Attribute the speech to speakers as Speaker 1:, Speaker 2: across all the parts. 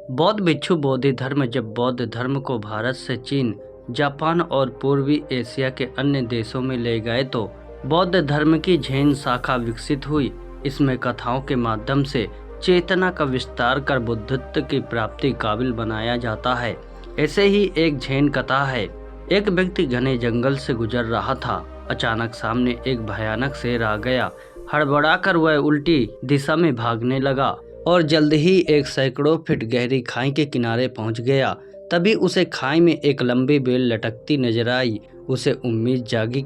Speaker 1: बौद्ध भिक्षु बोधि धर्म जब बौद्ध धर्म को भारत से चीन, जापान और पूर्वी एशिया के अन्य देशों में ले गए तो बौद्ध धर्म की जैन शाखा विकसित हुई। इसमें कथाओं के माध्यम से चेतना का विस्तार कर बुद्धत्व की प्राप्ति काबिल बनाया जाता है। ऐसे ही एक जैन कथा है। एक व्यक्ति घने जंगल से गुजर रहा था। अचानक सामने एक भयानक शेर आ गया। हड़बड़ाकर वह उल्टी दिशा में भागने लगा और जल्द ही एक सैकड़ों फीट गहरी खाई के किनारे पहुंच गया। तभी उसे खाई में एक लंबी बेल लटकती नजर आई। उसे उम्मीद जागी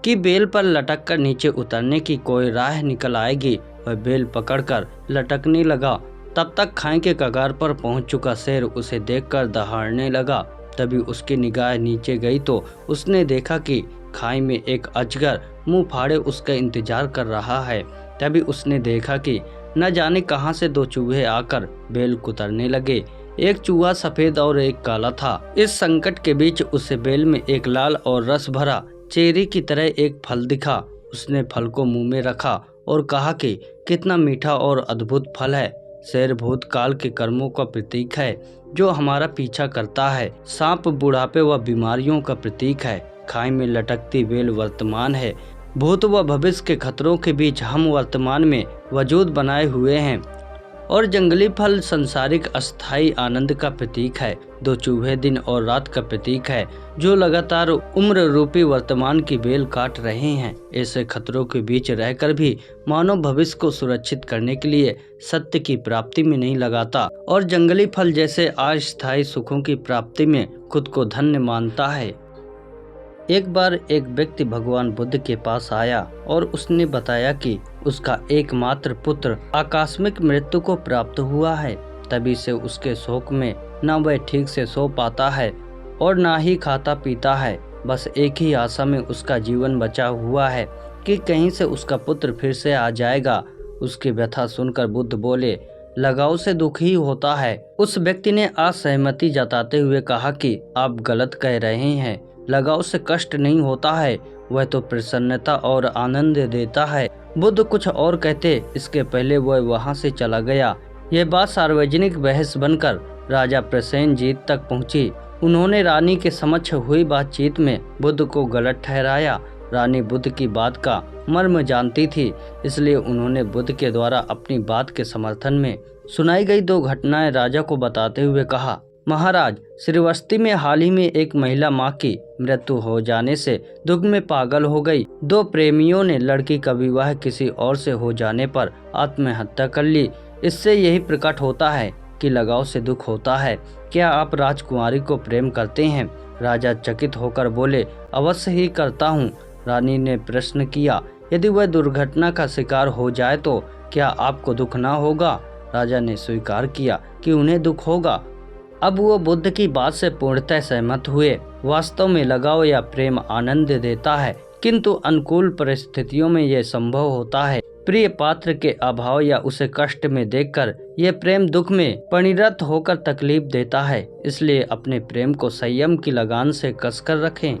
Speaker 1: कि बेल पर लटक कर नीचे उतरने की कोई राह निकल आएगी। वह बेल पकड़कर लटकने लगा। तब तक खाई के कगार पर पहुंच चुका शेर उसे देखकर दहाड़ने लगा। तभी उसकी निगाह नीचे गई तो उसने देखा कि खाई में एक अजगर मुंह फाड़े उसका इंतजार कर रहा है। तभी उसने देखा कि न जाने कहां से दो चूहे आकर बेल कुतरने लगे। एक चूहा सफेद और एक काला था। इस संकट के बीच उसे बेल में एक लाल और रस भरा चेरी की तरह एक फल दिखा। उसने फल को मुंह में रखा और कहा कि कितना मीठा और अद्भुत फल है। शेर भूतकाल के कर्मों का प्रतीक है जो हमारा पीछा करता है। सांप बुढ़ापे व बीमारियों का प्रतीक है। खाई में लटकती बेल वर्तमान है। भूत व भविष्य के खतरों के बीच हम वर्तमान में वजूद बनाए हुए हैं। और जंगली फल संसारिक अस्थायी आनंद का प्रतीक है। दो चूहे दिन और रात का प्रतीक है जो लगातार उम्र रूपी वर्तमान की बेल काट रहे हैं। ऐसे खतरों के बीच रहकर भी मानव भविष्य को सुरक्षित करने के लिए सत्य की प्राप्ति में नहीं लगाता और जंगली फल जैसे अस्थायी सुखों की प्राप्ति में खुद को धन्य मानता है। एक बार एक व्यक्ति भगवान बुद्ध के पास आया और उसने बताया कि उसका एकमात्र पुत्र आकस्मिक मृत्यु को प्राप्त हुआ है। तभी से उसके शोक में न वह ठीक से सो पाता है और ना ही खाता पीता है। बस एक ही आशा में उसका जीवन बचा हुआ है कि कहीं से उसका पुत्र फिर से आ जाएगा। उसकी व्यथा सुनकर बुद्ध बोले, लगाव से दुख ही होता है। उस व्यक्ति ने असहमति जताते हुए कहा कि आप गलत कह रहे हैं। लगाव से कष्ट नहीं होता है, वह तो प्रसन्नता और आनंद देता है। बुद्ध कुछ और कहते इसके पहले वह वहां से चला गया। यह बात सार्वजनिक बहस बनकर राजा प्रसेनजीत तक पहुंची। उन्होंने रानी के समक्ष हुई बातचीत में बुद्ध को गलत ठहराया। रानी बुद्ध की बात का मर्म जानती थी, इसलिए उन्होंने बुद्ध के द्वारा अपनी बात के समर्थन में सुनाई गई दो घटनाएं राजा को बताते हुए कहा, महाराज, श्रीवस्ती में हाल ही में एक महिला मां की मृत्यु हो जाने से दुख में पागल हो गई। दो प्रेमियों ने लड़की का विवाह किसी और से हो जाने पर आत्महत्या कर ली। इससे यही प्रकट होता है कि लगाव से दुख होता है। क्या आप राजकुमारी को प्रेम करते हैं? राजा चकित होकर बोले, अवश्य ही करता हूँ। रानी ने प्रश्न किया, यदि वह दुर्घटना का शिकार हो जाए तो क्या आपको दुख न होगा? राजा ने स्वीकार किया कि उन्हें दुख होगा। अब वो बुद्ध की बात से पूर्णतः सहमत हुए। वास्तव में लगाव या प्रेम आनंद देता है, किंतु अनुकूल परिस्थितियों में यह संभव होता है। प्रिय पात्र के अभाव या उसे कष्ट में देखकर यह प्रेम दुख में परिणत होकर तकलीफ देता है। इसलिए अपने प्रेम को संयम की लगान से कसकर रखें।